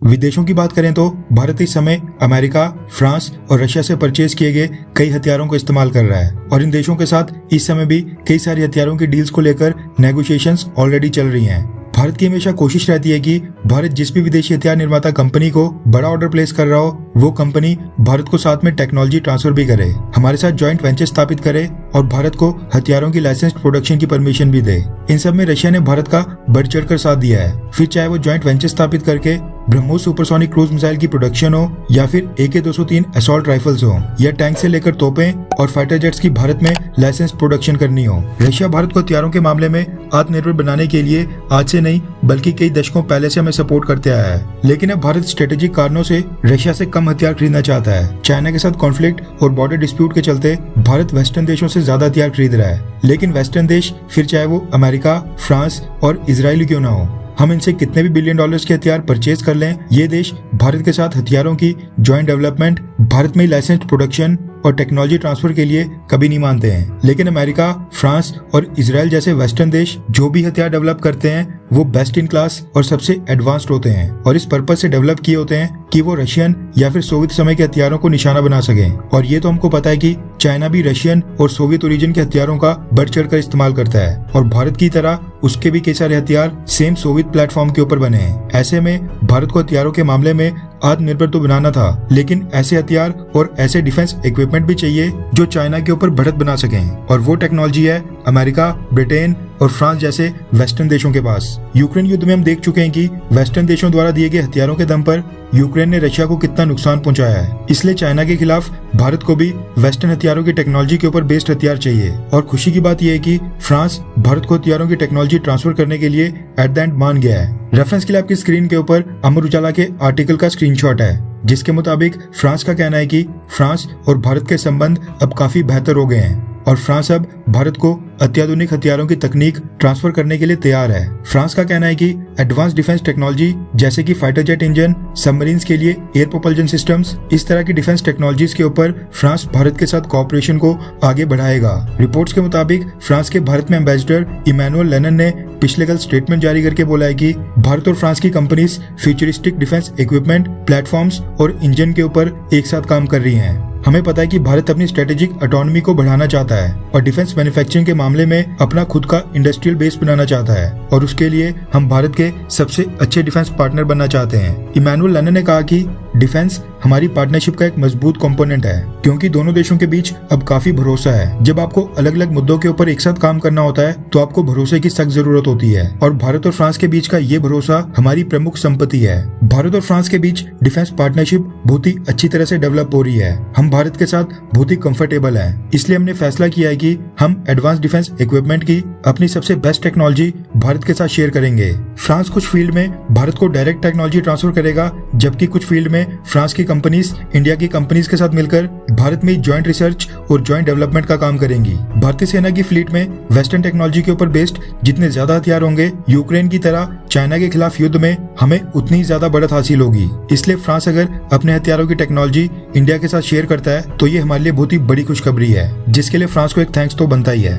विदेशों की बात करें तो भारत इस समय अमेरिका, फ्रांस और रशिया से परचेज किए गए कई हथियारों को इस्तेमाल कर रहा है और इन देशों के साथ इस समय भी कई सारी हथियारों की डील्स को लेकर नेगोशिएशंस ऑलरेडी चल रही हैं। भारत की हमेशा कोशिश रहती है कि भारत जिस भी विदेशी हथियार निर्माता कंपनी को बड़ा ऑर्डर प्लेस कर रहा हो, वो कंपनी भारत को साथ में टेक्नोलॉजी ट्रांसफर भी करे, हमारे साथ जॉइंट वेंचर स्थापित करे और भारत को हथियारों की लाइसेंस्ड प्रोडक्शन की परमिशन भी दे। इन सब में रशिया ने भारत का बढ़ चढ़ कर साथ दिया है, फिर चाहे वो जॉइंट वेंचर स्थापित करके ब्रह्मोस सुपरसोनिक क्रूज मिसाइल की प्रोडक्शन हो या फिर AK-203 असॉल्ट राइफल्स हो या टैंक से लेकर तोपें और फाइटर जेट्स की भारत में लाइसेंस प्रोडक्शन करनी हो। रशिया भारत को हथियारों के मामले में आत्मनिर्भर बनाने के लिए आज से नहीं बल्कि कई दशकों पहले से हमें सपोर्ट करते आया है, लेकिन अब भारत स्ट्रेटेजिक कारणों से रशिया से कम हथियार खरीदना चाहता है। चाइना के साथ कॉन्फ्लिक्ट और बॉर्डर डिस्प्यूट के चलते भारत वेस्टर्न देशों से ज्यादा हथियार खरीद रहा है, लेकिन वेस्टर्न देश फिर चाहे वो अमेरिका, फ्रांस और इजराइल क्यों ना हो, हम इनसे कितने भी बिलियन डॉलर्स के हथियार परचेज कर लें, ये देश भारत के साथ हथियारों की जॉइंट डेवलपमेंट, भारत में लाइसेंस्ड प्रोडक्शन और टेक्नोलॉजी ट्रांसफर के लिए कभी नहीं मानते हैं। लेकिन अमेरिका, फ्रांस और इजराइल जैसे वेस्टर्न देश जो भी हथियार डेवलप करते हैं वो बेस्ट इन क्लास और सबसे एडवांस्ड होते हैं और इस पर्पज से डेवलप किए होते हैं कि वो रशियन या फिर सोवियत समय के हथियारों को निशाना बना सकें। और ये तो हमको पता है कि चाइना भी रशियन और सोवियत ओरिजिन के हथियारों का बढ़ चढ़ कर इस्तेमाल करता है और भारत की तरह उसके भी कई सारे हथियार सेम सोवियत प्लेटफॉर्म के ऊपर बने हैं। ऐसे में भारत को हथियारों के मामले में आत्मनिर्भर तो बनाना था, लेकिन ऐसे हथियार और ऐसे डिफेंस इक्विपमेंट भी चाहिए जो चाइना के ऊपर बढ़त बना सकें और वो टेक्नोलॉजी है अमेरिका, ब्रिटेन और फ्रांस जैसे वेस्टर्न देशों के पास। यूक्रेन युद्ध में हम देख चुके हैं कि वेस्टर्न देशों द्वारा दिए गए हथियारों के दम पर यूक्रेन ने रशिया को कितना नुकसान पहुंचाया है। इसलिए चाइना के खिलाफ भारत को भी वेस्टर्न हथियारों की टेक्नोलॉजी के ऊपर बेस्ड हथियार चाहिए और खुशी की बात यह है कि फ्रांस भारत को हथियारों की टेक्नोलॉजी ट्रांसफर करने के लिए एट द एंड मान गया है। रेफरेंस के लिए आपकी स्क्रीन के ऊपर अमर उजाला के आर्टिकल का स्क्रीनशॉट है, जिसके मुताबिक फ्रांस का कहना है कि फ्रांस और भारत के संबंध अब काफी बेहतर हो गए हैं और फ्रांस अब भारत को अत्याधुनिक हथियारों की तकनीक ट्रांसफर करने के लिए तैयार है। फ्रांस का कहना है कि एडवांस डिफेंस टेक्नोलॉजी जैसे कि फाइटर जेट इंजन, सबमरीन्स के लिए एयर प्रोपल्जन सिस्टम्स, इस तरह की डिफेंस टेक्नोलॉजीज के ऊपर फ्रांस भारत के साथ कोऑपरेशन को आगे बढ़ाएगा। रिपोर्ट्स के मुताबिक फ्रांस के भारत में एम्बेसडर इमैनुअल लेनन ने पिछले कल स्टेटमेंट जारी करके बोला है कि भारत और फ्रांस की companies futuristic defence equipment, platforms और इंजन के ऊपर एक साथ काम कर रही हैं। हमें पता है कि भारत अपनी स्ट्रेटेजिक ऑटोनॉमी को बढ़ाना चाहता है और डिफेंस मैन्युफैक्चरिंग के मामले में अपना खुद का इंडस्ट्रियल बेस बनाना चाहता है और उसके लिए हम भारत के सबसे अच्छे डिफेंस पार्टनर बनना चाहते हैं। इमैनुअल लेनन ने कहा कि डिफेंस हमारी पार्टनरशिप का एक मजबूत कंपोनेंट है क्योंकि दोनों देशों के बीच अब काफी भरोसा है। जब आपको अलग अलग मुद्दों के ऊपर एक साथ काम करना होता है तो आपको भरोसे की सख्त जरूरत होती है और भारत और फ्रांस के बीच का ये भरोसा हमारी प्रमुख संपत्ति है। भारत और फ्रांस के बीच डिफेंस पार्टनरशिप बहुत ही अच्छी तरह से डेवलप हो रही है। हम भारत के साथ बहुत ही कंफर्टेबल हैं, इसलिए हमने फैसला किया है कि हम एडवांस डिफेंस इक्विपमेंट की अपनी सबसे बेस्ट टेक्नोलॉजी भारत के साथ शेयर करेंगे। फ्रांस कुछ फील्ड में भारत को डायरेक्ट टेक्नोलॉजी ट्रांसफर करेगा, जबकि कुछ फील्ड में फ्रांस की कंपनीज इंडिया की कंपनीज के साथ मिलकर भारत में जॉइंट रिसर्च और जॉइंट डेवलपमेंट का काम करेंगी। भारतीय सेना की फ्लीट में वेस्टर्न टेक्नोलॉजी के ऊपर बेस्ड जितने ज्यादा हथियार होंगे, यूक्रेन की तरह चाइना के खिलाफ युद्ध में हमें उतनी ज्यादा बढ़त हासिल होगी। इसलिए फ्रांस अगर अपने हथियारों की टेक्नोलॉजी इंडिया के साथ शेयर करता है तो ये हमारे लिए बहुत ही बड़ी खुशखबरी है, जिसके लिए फ्रांस को एक थैंक्स तो बनता ही है।